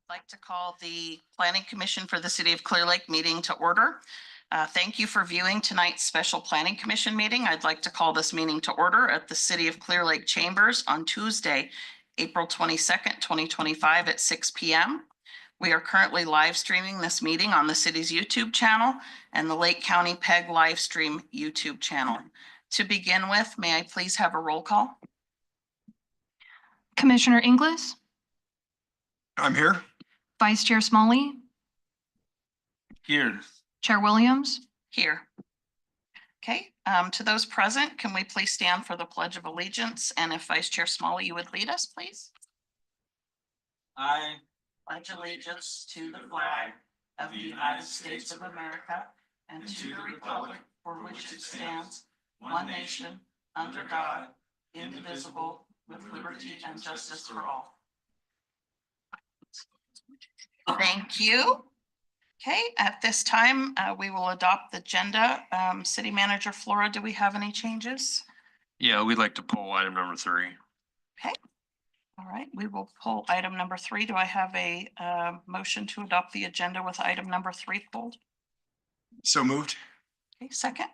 Like to call the Planning Commission for the City of Clear Lake meeting to order. Thank you for viewing tonight's special Planning Commission meeting. I'd like to call this meeting to order at the City of Clear Lake Chambers on Tuesday, April 22nd, 2025 at 6 p.m. We are currently live streaming this meeting on the city's YouTube channel and the Lake County PEG live stream YouTube channel. To begin with, may I please have a roll call? Commissioner Inglis, I'm here. Vice Chair Smalley, Here. Chair Williams. Here. Okay, to those present, can we please stand for the Pledge of Allegiance? And if Vice Chair Smalley, you would lead us, please. I Pledge allegiance to the flag of the United States of America and to the republic for which it stands, one nation, under God, indivisible, with liberty and justice for all. Thank you. Okay, at this time, we will adopt the agenda. City Manager Flora, do we have any changes? Yeah, we'd like to pull item number 3. Okay. All right, we will pull item number 3. Do I have a motion to adopt the agenda with item number 3 pulled? So moved. Okay, second.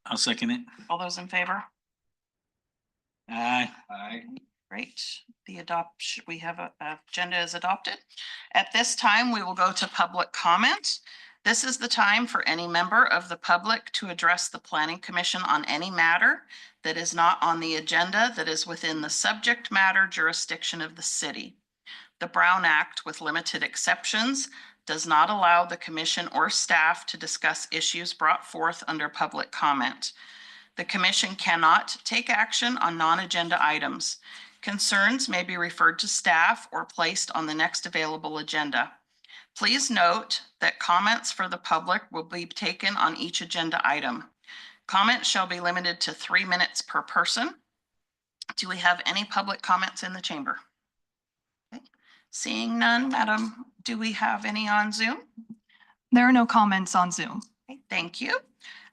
I'll second it. All those in favor? Aye. Great. The adoption, we have a agenda is adopted. At this time, we will go to public comment. This is the time for any member of the public to address the Planning Commission on any matter that is not on the agenda that is within the subject matter jurisdiction of the city. The Brown Act, with limited exceptions, does not allow the commission or staff to discuss issues brought forth under public comment. The commission cannot take action on non-agenda items. Concerns may be referred to staff or placed on the next available agenda. Please note that comments for the public will be taken on each agenda item. Comments shall be limited to 3 minutes per person. Do we have any public comments in the chamber? Okay. Seeing none, Madam, do we have any on Zoom? There are no comments on Zoom. Okay, thank you.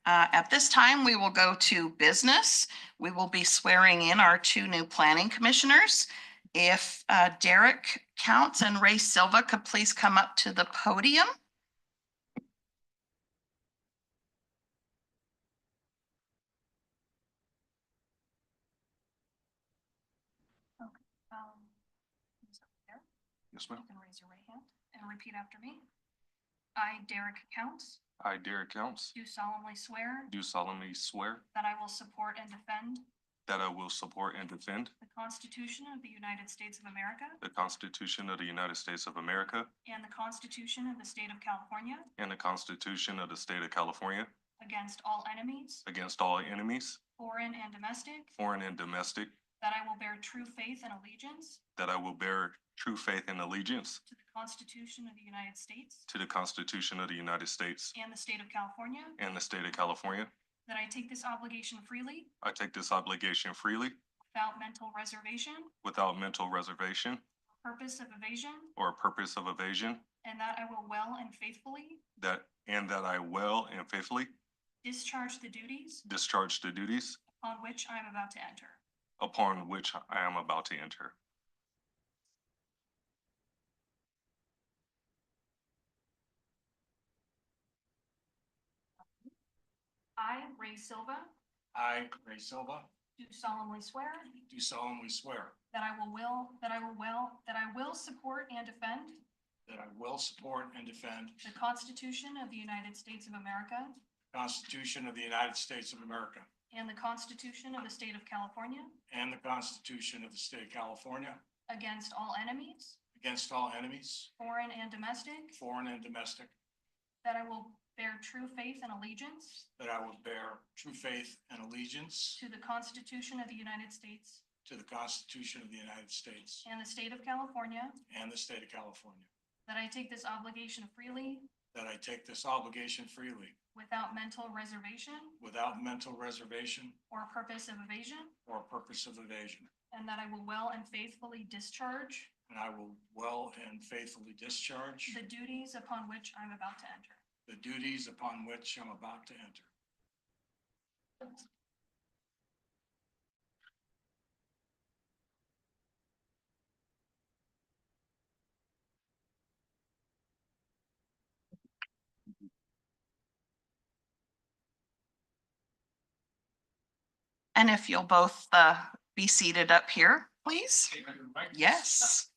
At this time, we will go to business. We will be swearing in our 2 new planning commissioners. If Derek Counts and Ray Silva could please come up to the podium. Yes, ma'am. You can raise your right hand and repeat after me. I, Derek Counts, I, Derek Counts, do solemnly swear do solemnly swear that I will support and defend that I will support and defend the Constitution of the United States of America the Constitution of the United States of America and the Constitution of the State of California and the Constitution of the State of California against all enemies, against all enemies, foreign and domestic, foreign and domestic, that I will bear true faith and allegiance that I will bear true faith and allegiance to the Constitution of the United States to the Constitution of the United States and the State of California, and the State of California. that I take this obligation freely I take this obligation freely without mental reservation, without mental reservation purpose of evasion, or purpose of evasion, and that I will well and faithfully that I will and faithfully discharge the duties discharge the duties on which I am about to enter. upon which I am about to enter. I, Ray Silva, I, Ray Silva, do solemnly swear do solemnly swear that I will support and defend that I will support and defend the Constitution of the United States of America the Constitution of the United States of America and the Constitution of the State of California and the Constitution of the State of California against all enemies, against all enemies, foreign and domestic, foreign and domestic, that I will bear true faith and allegiance that I will bear true faith and allegiance to the Constitution of the United States to the Constitution of the United States and the State of California, and the State of California, that I take this obligation freely that I take this obligation freely without mental reservation without mental reservation or purpose of evasion, or purpose of evasion, and that I will well and faithfully discharge and I will well and faithfully discharge the duties upon which I'm about to enter. the duties upon which I'm about to enter. And if you'll both be seated up here, please. Yes.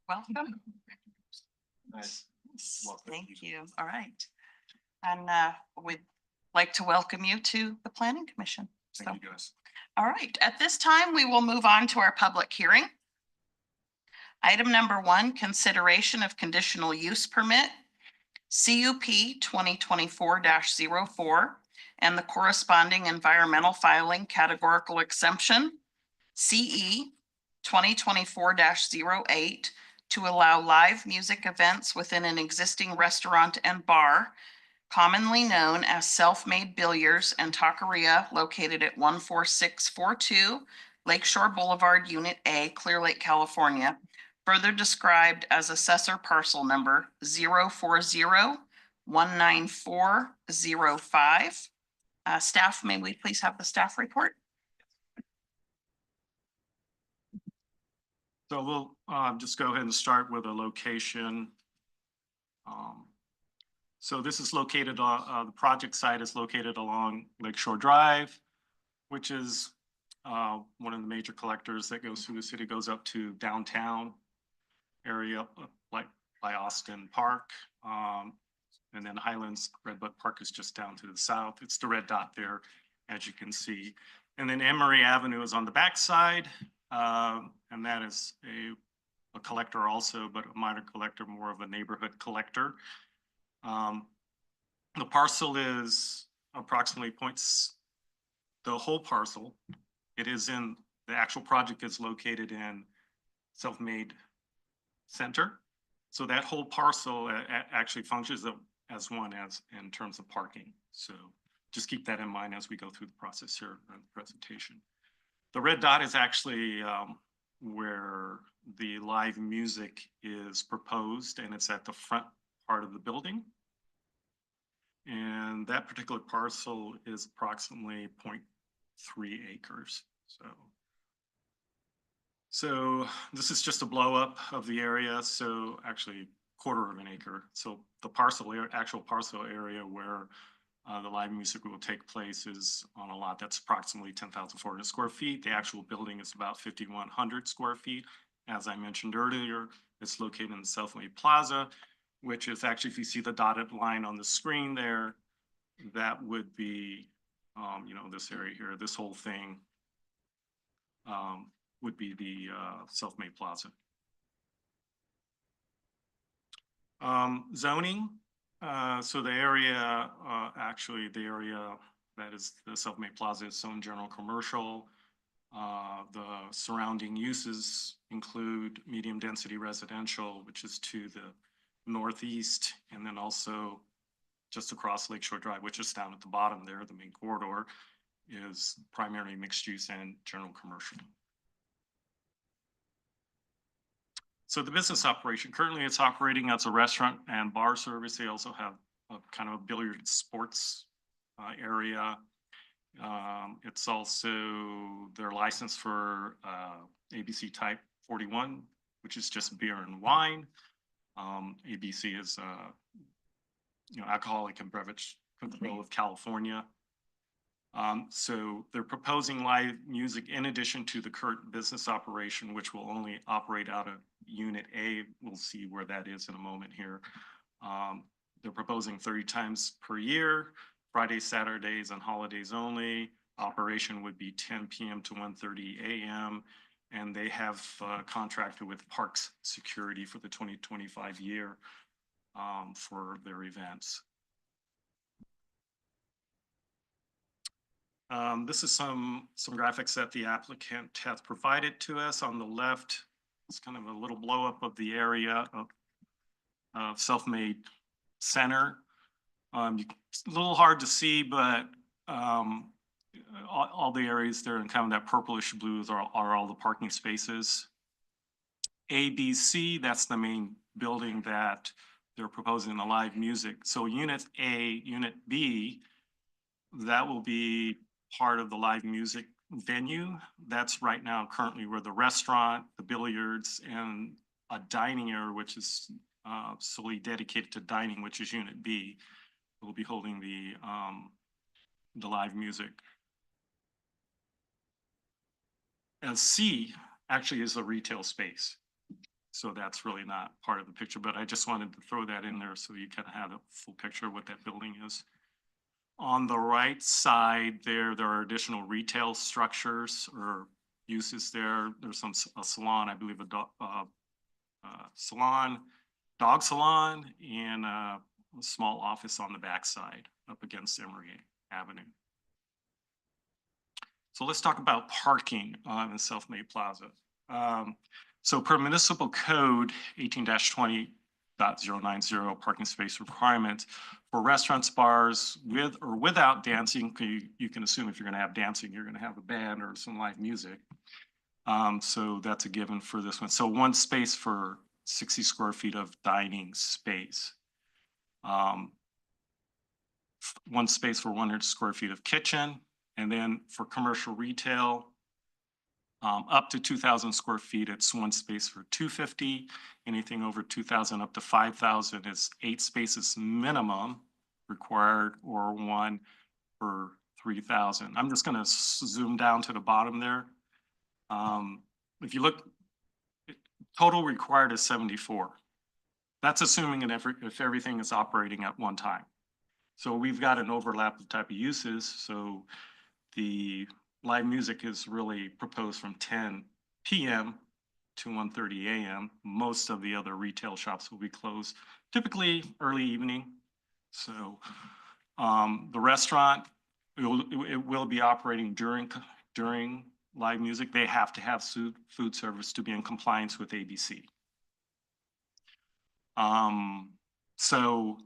Welcome. Nice. Welcome. Thank you. All right. And we'd like to welcome you to the Planning Commission. So, Thank you, guys. all right, at this time, we will move on to our public hearing. Item number 1, consideration of conditional use permit, CUP 2024-04, and the corresponding environmental filing categorical exemption, CE 2024-08, to allow live music events within an existing restaurant and bar, commonly known as Self-Made Billiards and Taqueria, located at 14642 Lakeshore Boulevard, Unit A, Clear Lake, California, further described as assessor parcel number 040-19405. Staff, may we please have the staff report? So we'll just go ahead and start with a location. So this is located, the project site is located along Lakeshore Drive, which is one of the major collectors that goes through the city, goes up to downtown area, like by Austin Park. And then Highlands Redbud Park is just down to the south. It's the red dot there, as you can see. And then Emory Avenue is on the backside. And that is a collector also, but a minor collector, more of a neighborhood collector. The parcel is approximately the whole parcel. It is in, the actual project is located in Self-Made Center. So that whole parcel actually functions as one in terms of parking. So just keep that in mind as we go through the process here in the presentation. The red dot is actually where the live music is proposed, and it's at the front part of the building. And that particular parcel is approximately 0.3 acres. So this is just a blow up of the area. So actually quarter of an acre. So the actual parcel area where the live music will take place is on a lot that's approximately 10,400 square feet. The actual building is about 5,100 square feet. As I mentioned earlier, it's located in the Self-Made Plaza, which is actually, if you see the dotted line on the screen there, that would be, this area here, this whole thing would be the Self-Made Plaza. Zoning. So the area, the area that is the Self-Made Plaza is zone general commercial. The surrounding uses include medium density residential, which is to the northeast, and then also just across Lakeshore Drive, which is down at the bottom there, the main corridor, is primarily mixed use and general commercial. So the business operation, currently it's operating as a restaurant and bar service. They also have a kind of a billiard sports area. It's also their license for ABC Type 41, which is just beer and wine. ABC is, Alcoholic and Beverage Control of California. So they're proposing live music in addition to the current business operation, which will only operate out of Unit A. We'll see where that is in a moment here. They're proposing 30 times per year, Fridays, Saturdays, and holidays only. Operation would be 10 p.m. to 1:30 a.m. And they have contracted with Parks Security for the 2025 year for their events. This is some graphics that the applicant has provided to us. On the left, it's kind of a little blow up of the area of Self-Made Center. It's a little hard to see, but all the areas there in kind of that purplish blues are all the parking spaces. ABC, that's the main building that they're proposing the live music. So Unit A, Unit B, that will be part of the live music venue. That's right now currently where the restaurant, the billiards, and a dining area, which is solely dedicated to dining, which is Unit B, will be holding the live music. And C actually is a retail space. So that's really not part of the picture, but I just wanted to throw that in there so you kind of have a full picture of what that building is. On the right side there are additional retail structures or uses there. There's a salon, I believe salon, dog salon, and a small office on the backside up against Emory Avenue. So let's talk about parking in Self-Made Plaza. So per municipal code 18-20.090 parking space requirement for restaurants, bars with or without dancing, you can assume if you're going to have dancing, you're going to have a band or some live music. So that's a given for this one. So one space for 60 square feet of dining space. One space for 100 square feet of kitchen. And then for commercial retail, up to 2,000 square feet, it's one space for 250. Anything over 2,000 up to 5,000 is 8 spaces minimum required, or one for 3,000. I'm just going to zoom down to the bottom there. If you look, total required is 74. That's assuming if everything is operating at one time. So we've got an overlap of type of uses. So the live music is really proposed from 10 p.m. to 1:30 a.m. Most of the other retail shops will be closed, typically early evening. So the restaurant, it will be operating during live music. They have to have food service to be in compliance with ABC. So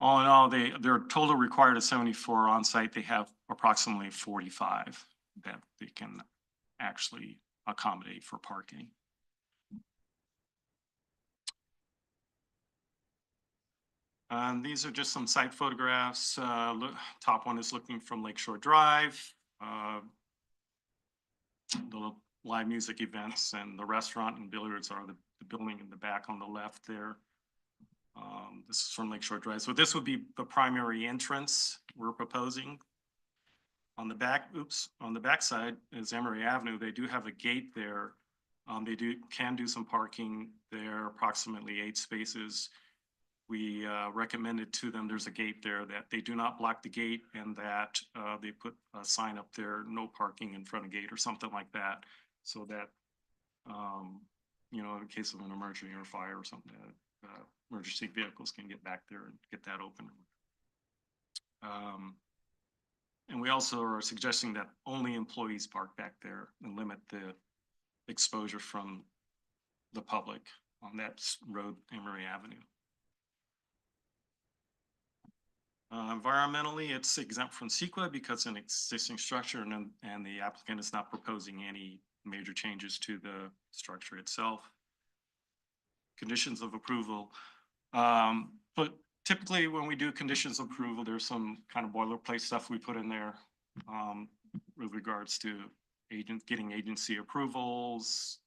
all in all, their total required is 74 on site. They have approximately 45 that they can actually accommodate for parking. These are just some site photographs. Top one is looking from Lakeshore Drive. The live music events and the restaurant and billiards are the building in the back on the left there. This is from Lakeshore Drive. So this would be the primary entrance we're proposing. On the back, on the back side is Emory Avenue. They do have a gate there. They can do some parking there, approximately 8 spaces. We recommended to them, there's a gate there, that they do not block the gate, and that they put a sign up there, no parking in front of gate or something like that, so that, you know, in case of an emergency or fire or something, emergency vehicles can get back there and get that open. And we also are suggesting that only employees park back there and limit the exposure from the public on that road, Emory Avenue. Environmentally, it's exempt from CEQA because it's an existing structure, and the applicant is not proposing any major changes to the structure itself. Conditions of approval. But typically when we do conditions of approval, there's some kind of boilerplate stuff we put in there with regards to getting agency approvals,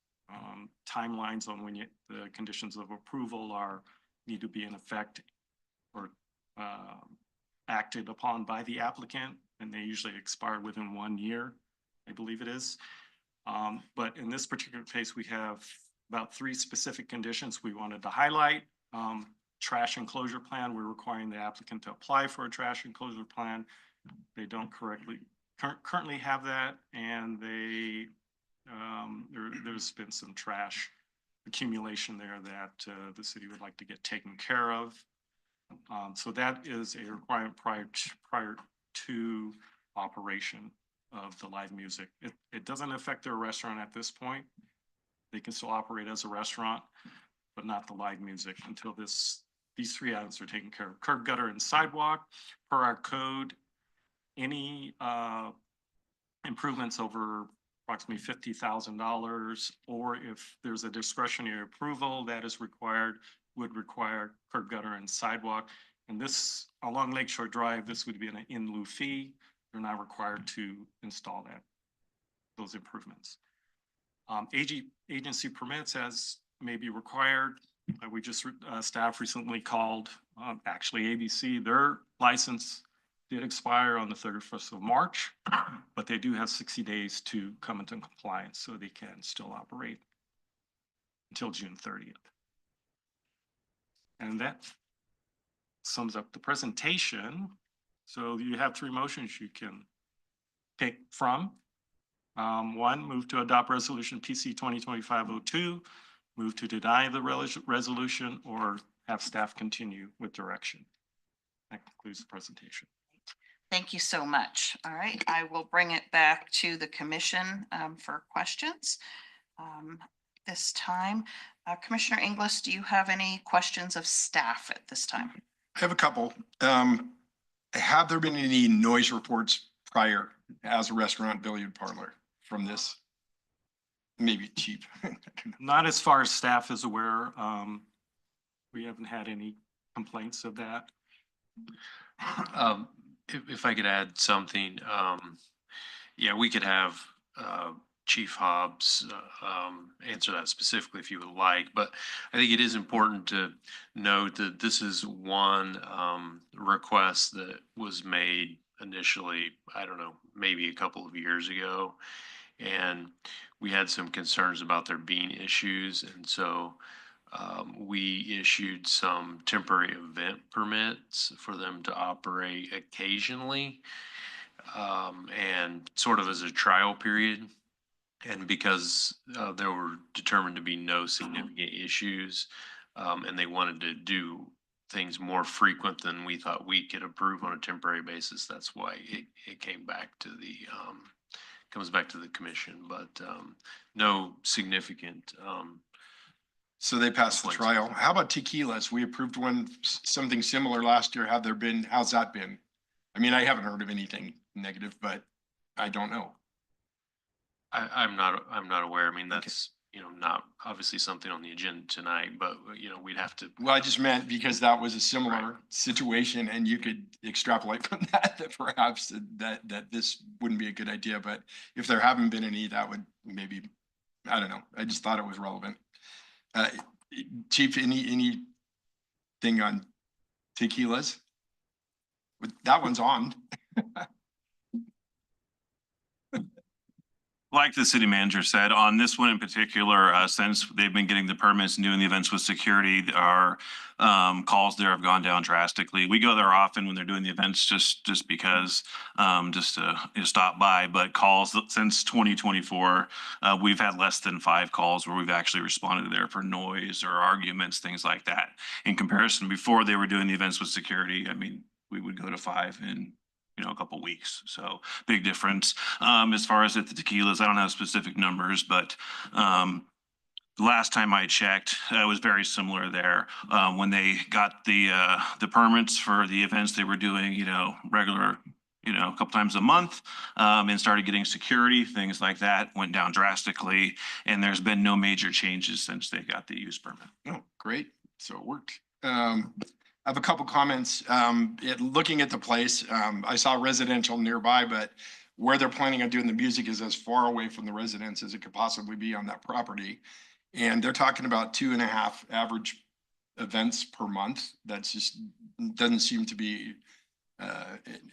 timelines on when the conditions of approval need to be in effect or acted upon by the applicant, and they usually expire within 1 year, I believe it is. But in this particular case, we have about 3 specific conditions we wanted to highlight. Trash enclosure plan, we're requiring the applicant to apply for a trash enclosure plan. They don't currently have that, and there's been some trash accumulation there that the city would like to get taken care of. So that is a requirement prior to operation of the live music. It doesn't affect their restaurant at this point. They can still operate as a restaurant, but not the live music until these 3 items are taken care of. Curb, gutter, and sidewalk. Per our code, any improvements over approximately $50,000, or if there's a discretionary approval that is required, would require curb, gutter, and sidewalk. And this, along Lakeshore Drive, this would be an in lieu fee. They're not required to install that those improvements. Agency permits as may be required. We just, staff recently called, actually ABC, their license did expire on the 31st of March, but they do have 60 days to come into compliance, so they can still operate until June 30th. And that sums up the presentation. So you have three motions you can pick from. One, move to adopt resolution PC 2025-02, move to deny the resolution, or have staff continue with direction. That concludes the presentation. Thank you so much. All right, I will bring it back to the commission for questions. This time, Commissioner Inglis, do you have any questions of staff at this time? I have a couple. Have there been any noise reports prior as a restaurant billiard parlor from this? Maybe cheap. Not as far as staff is aware. We haven't had any complaints of that. If I could add something, yeah, we could have Chief Hobbs answer that specifically if you would like, but I think it is important to note that this is one request that was made initially, I don't know, maybe a couple of years ago, and we had some concerns about there being issues, and so we issued some temporary event permits for them to operate occasionally, and sort of as a trial period. And because there were determined to be no significant issues, and they wanted to do things more frequent than we thought we could approve on a temporary basis, that's why it came back to the comes back to the commission, but no significant. So they passed the complaints. trial. How about tequilas? We approved one, something similar last year. Have there been, how's that been? I mean, I haven't heard of anything negative, but I don't know. I'm not aware. I mean, that's, you know, not obviously something on the agenda tonight, but you know, we'd have to. Well, I just meant because that was a similar situation and you could extrapolate from that, that perhaps that this wouldn't be a good idea, but if there haven't been any, that would maybe, I don't know. I just thought it was relevant. Chief, anything on tequilas? That one's on. Like the city manager said, on this one in particular, since they've been getting the permits and doing the events with security, our calls there have gone down drastically. We go there often when they're doing the events just because, just to stop by. But calls since 2024, we've had less than 5 calls where we've actually responded there for noise or arguments, things like that. In comparison, before they were doing the events with security, I mean, we would go to 5 in a couple weeks. So big difference. As far as at the tequilas, I don't have specific numbers, but last time I checked, it was very similar there. When they got the permits for the events they were doing, regular, a couple times a month, and started getting security, things like that went down drastically. And there's been no major changes since they got the use permit. Oh, great. So it worked. I have a couple comments. Looking at the place, I saw residential nearby, but where they're planning on doing the music is as far away from the residence as it could possibly be on that property. And they're talking about 2.5 average events per month. That's just doesn't seem to be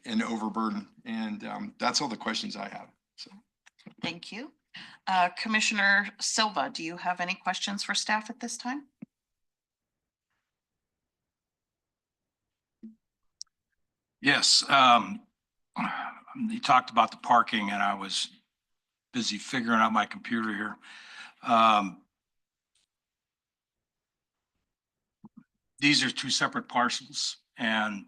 an overburden. And that's all the questions I have. So. Thank you. Commissioner Silva, do you have any questions for staff at this time? Yes, you talked about the parking and I was busy figuring out my computer here. These are 2 separate parcels, and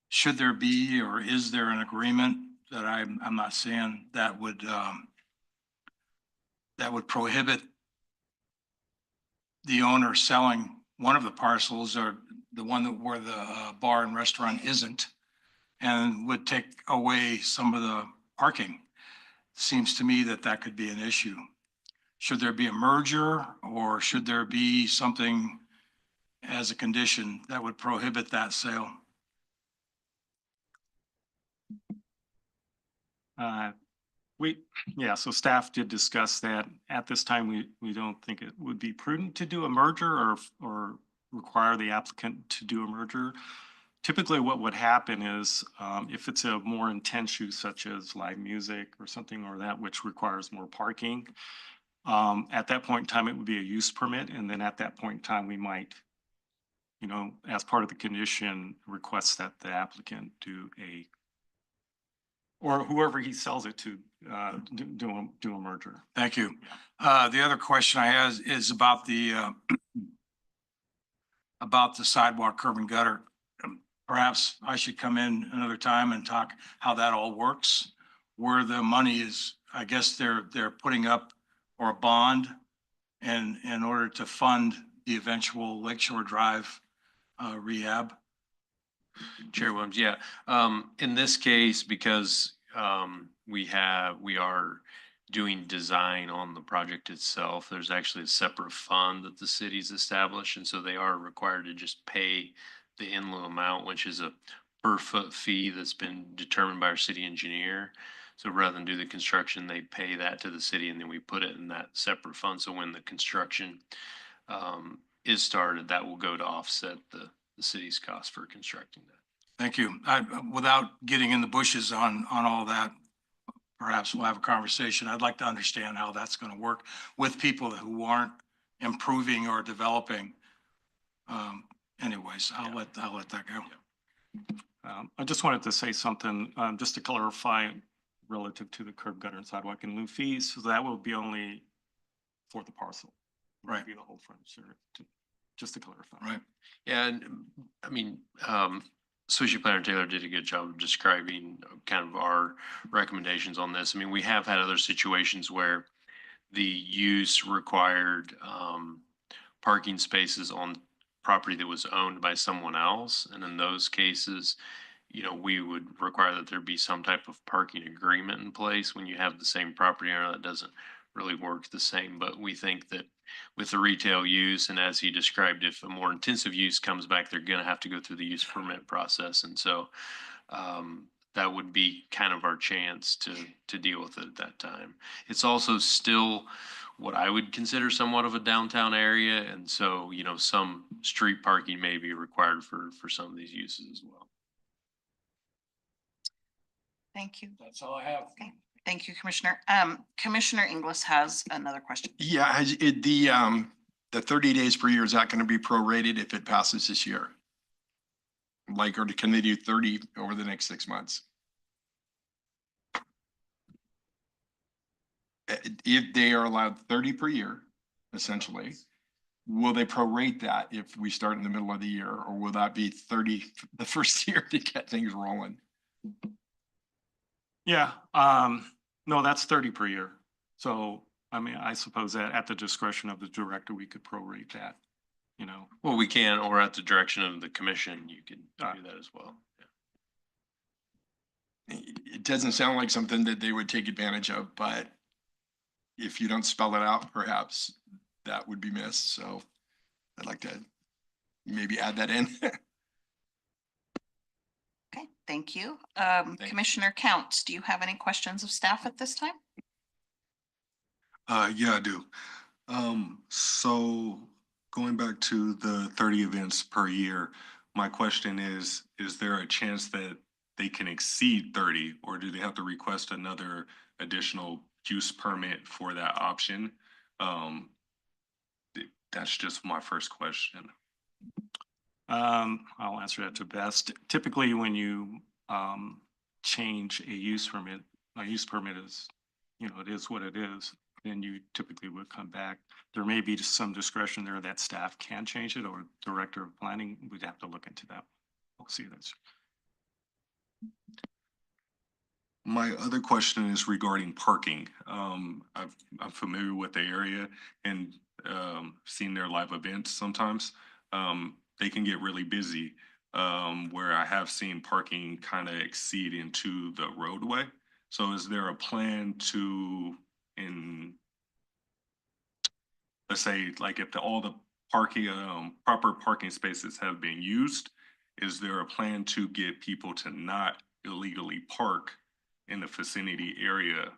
should there be, or is there an agreement that I'm not seeing that would prohibit the owner selling one of the parcels or the one where the bar and restaurant isn't, and would take away some of the parking? Seems to me that could be an issue. Should there be a merger, or should there be something as a condition that would prohibit that sale? So staff did discuss that. At this time, we don't think it would be prudent to do a merger or require the applicant to do a merger. Typically, what would happen is, if it's a more intense use such as live music or something or that which requires more parking, at that point in time, it would be a use permit, and then at that point in time, we might, as part of the condition, request that the applicant or whoever he sells it to, do a merger. Thank you. The other question I have is about the sidewalk, curb and gutter. Perhaps I should come in another time and talk how that all works, where the money is. I guess they're putting up or a bond and in order to fund the eventual Lakeshore Drive rehab. Chair Williams, yeah. In this case, because we are doing design on the project itself, there's actually a separate fund that the city's established, and so they are required to just pay the in lieu amount, which is a per foot fee that's been determined by our city engineer. So rather than do the construction, they pay that to the city, and then we put it in that separate fund. So when the construction is started, that will go to offset the city's cost for constructing that. Thank you. Without getting in the bushes on all that, perhaps we'll have a conversation. I'd like to understand how that's going to work with people who aren't improving or developing. Anyways, I'll let that go. I just wanted to say something, just to clarify relative to the curb, gutter, and sidewalk in lieu fees. So that will be only for the parcel. It won't Right. be the whole frontage, just to clarify. Right. Yeah, and I mean, Associate Planner Taylor did a good job of describing kind of our recommendations on this. I mean, we have had other situations where the use required parking spaces on property that was owned by someone else. And in those cases, we would require that there be some type of parking agreement in place. When you have the same property owner, that doesn't really work the same. But we think that with the retail use, and as he described, if a more intensive use comes back, they're going to have to go through the use permit process. And so that would be kind of our chance to deal with it at that time. It's also still what I would consider somewhat of a downtown area. And so, some street parking may be required for some of these uses as well. Thank you. That's all I have. Okay. Thank you, Commissioner. Commissioner Inglis has another question. Yeah, the 30 days per year, is that going to be prorated if it passes this year? Or can they do 30 over the next 6 months? If they are allowed 30 per year, essentially, will they prorate that if we start in the middle of the year, or will that be 30 the first year to get things rolling? Yeah, no, that's 30 per year. So, I mean, I suppose that at the discretion of the director, we could prorate that, Well, we can, or at the direction of the commission, you can do that as well. Yeah. It doesn't sound like something that they would take advantage of, but if you don't spell it out, perhaps that would be missed. So I'd like to maybe add that in. Okay, thank you. you. Commissioner Counts, do you have any questions of staff at this time? Yeah, I do. So going back to the 30 events per year, my question is there a chance that they can exceed 30, or do they have to request another additional use permit for that option? That's just my first question. I'll answer that to best. Typically, when you change a use permit is, it is what it is. Then you typically would come back. There may be some discretion there that staff can change it, or director of planning would have to look into that. We'll see this. My other question is regarding parking. I'm familiar with the area and seen their live events sometimes. They can get really busy, where I have seen parking kind of exceed into the roadway. So is there a plan to, let's say, like if all the parking, proper parking spaces have been used, is there a plan to get people to not illegally park in the vicinity area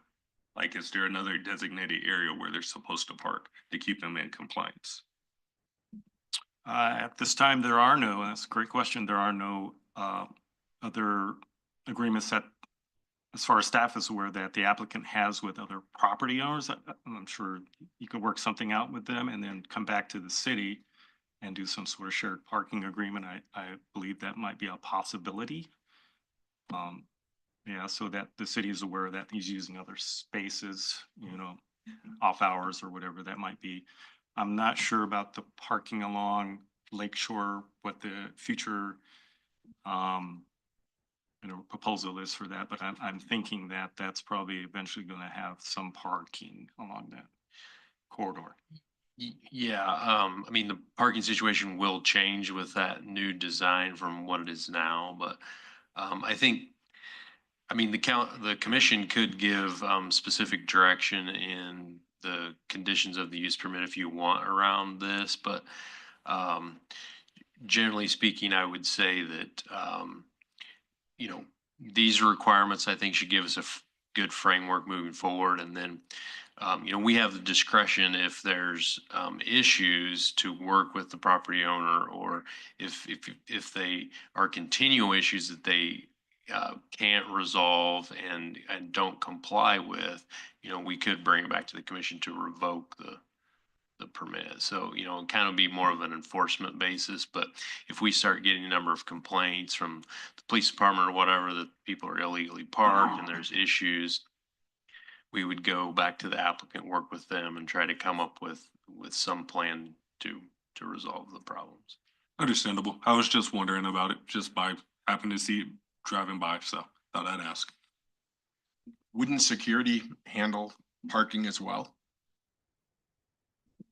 Like, is there another designated area where they're supposed to park to keep them in compliance? At this time, there are no, that's a great question. There are no other agreements that, as far as staff is aware, that the applicant has with other property owners. I'm sure you could work something out with them and then come back to the city and do some sort of shared parking agreement. I believe that might be a possibility. Yeah, so that the city is aware that he's using other spaces, you know, off hours or whatever that might be. I'm not sure about the parking along Lakeshore, what the future proposal is for that, but I'm thinking that that's probably eventually gonna have some parking along that corridor. Yeah, I mean, the parking situation will change with that new design from what it is now, but I think, I mean, the commission could give specific direction in the conditions of the use permit if you want around this, but generally speaking, I would say that you know, these requirements, I think, should give us a good framework moving forward. And then, you know, we have the discretion if there's issues to work with the property owner, or if they are continual issues that they can't resolve and don't comply with, you know, we could bring it back to the commission to revoke the permit. So, you know, kind of be more of an enforcement basis. But if we start getting a number of complaints from the police department or whatever that people are illegally parked and there's issues, we would go back to the applicant, work with them, and try to come up with some plan to resolve the problems. Understandable. I was just wondering about it, just by happening to see it driving by, so thought I'd ask. Wouldn't security handle parking as well?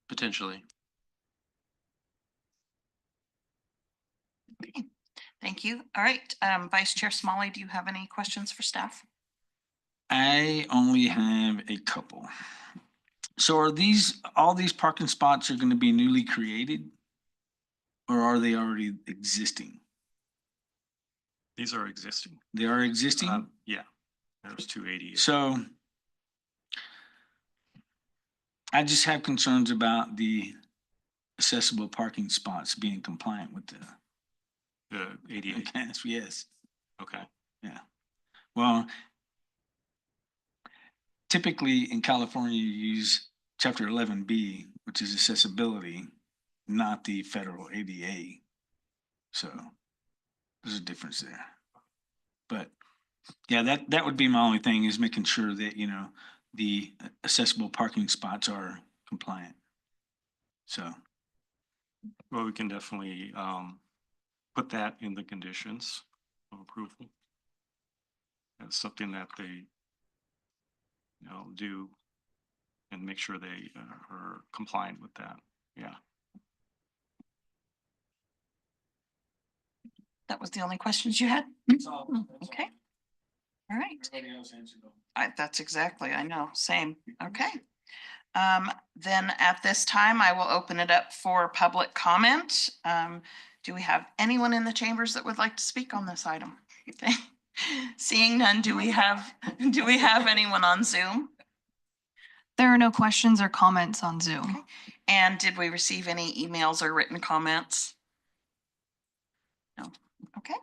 Potentially. Thank you. All right, Vice Chair Smalley, do you have any questions for staff? I only have a couple. So are all these parking spots are gonna be newly created? Or are they already existing? These are existing. They are existing? Yeah, there's 280. So I just have concerns about the accessible parking spots being compliant with the The 88, yes. okay. Well, typically in California, you use chapter 11B, which is accessibility, not the federal ADA. So there's a difference there. But yeah, that would be my only thing, is making sure that, you know, the accessible parking spots are compliant. So, Well, we can definitely put that in the conditions of approval. That's something that they, you know, do and make sure they are compliant with that. Yeah. That was the only questions you had? Okay. All right. That's exactly, I know, same. Okay. Then at this time, I will open it up for public comment. Do we have anyone in the chambers that would like to speak on this item? Okay. Seeing none, do we have anyone on Zoom? There are no questions or comments on Zoom. And did we receive any emails or written comments? No. Okay.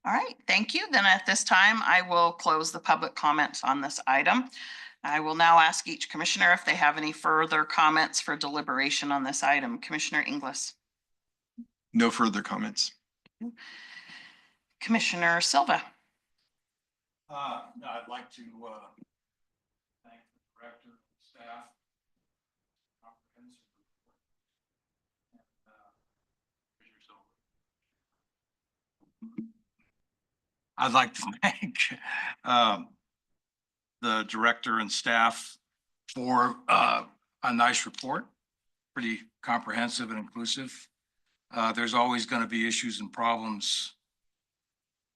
All right. Thank you. Then at this time, I will close the public comments on this item. I will now ask each commissioner if they have any further comments for deliberation on this item. Commissioner Inglis. No further comments. Commissioner Silva. I'd like to thank the director, staff. I'd like to thank the director and staff for a nice report, pretty comprehensive and inclusive. There's always going to be issues and problems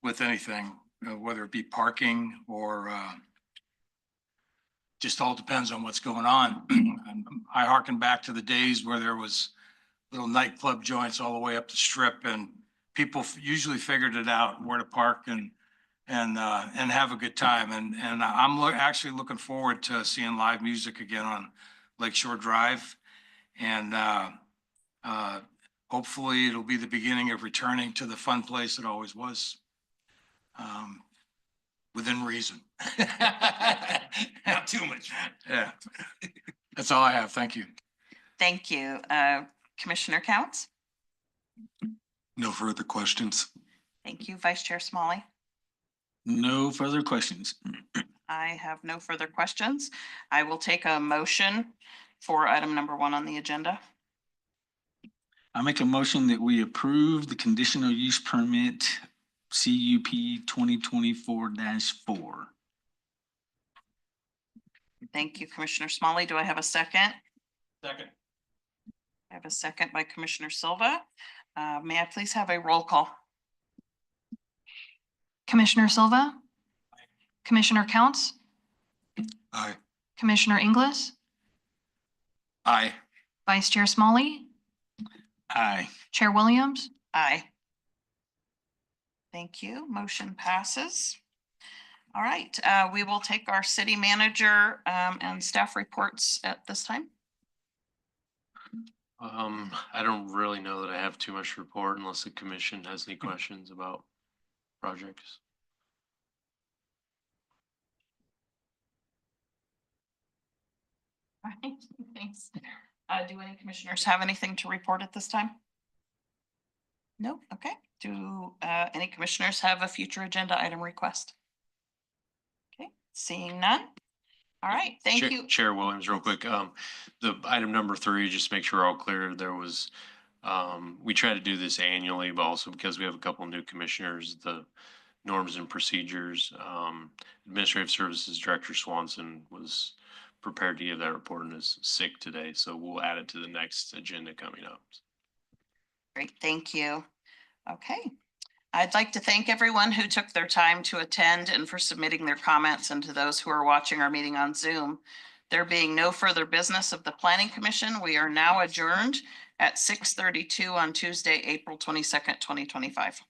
with anything, whether it be parking or just all depends on what's going on. I hearken back to the days where there was little nightclub joints all the way up the strip, and people usually figured it out where to park and and have a good time. And I'm actually looking forward to seeing live music again on Lakeshore Drive. And hopefully it'll be the beginning of returning to the fun place it always was. Within reason. Not too much. Yeah. That's all I have. Thank you. Thank you. Commissioner Counts? No further questions. Thank you, Vice Chair Smalley. No further questions. I have no further questions. I will take a motion for item number 1 on the agenda. I make a motion that we approve the conditional use permit CUP 2024-4. Thank you, Commissioner Smalley. Do I have a second? Second. I have a second by Commissioner Silva. May I please have a roll call? Commissioner Silva, Commissioner Counts, Aye. Commissioner Inglis, Aye. Vice Chair Smalley, Aye. Chair Williams. Aye. Thank you. Motion passes. All right, we will take our city manager and staff reports at this time. I don't really know that I have too much to report unless the commission has any questions about projects. All right, thanks. Do any commissioners have anything to report at this time? No, okay. Do any commissioners have a future agenda item request? Okay, seeing none. All right, thank Chair- you. Chair Williams, real quick, the item number 3, just make sure we're all clear, there was, we try to do this annually, but also because we have a couple of new commissioners, the norms and procedures, Administrative Services Director Swanson was prepared to give that report and is sick today, so we'll add it to the next agenda coming up. Great, thank you. Okay. I'd like to thank everyone who took their time to attend and for submitting their comments, and to those who are watching our meeting on Zoom. There being no further business of the Planning Commission, we are now adjourned at 6:32 on Tuesday, April 22nd, 2025.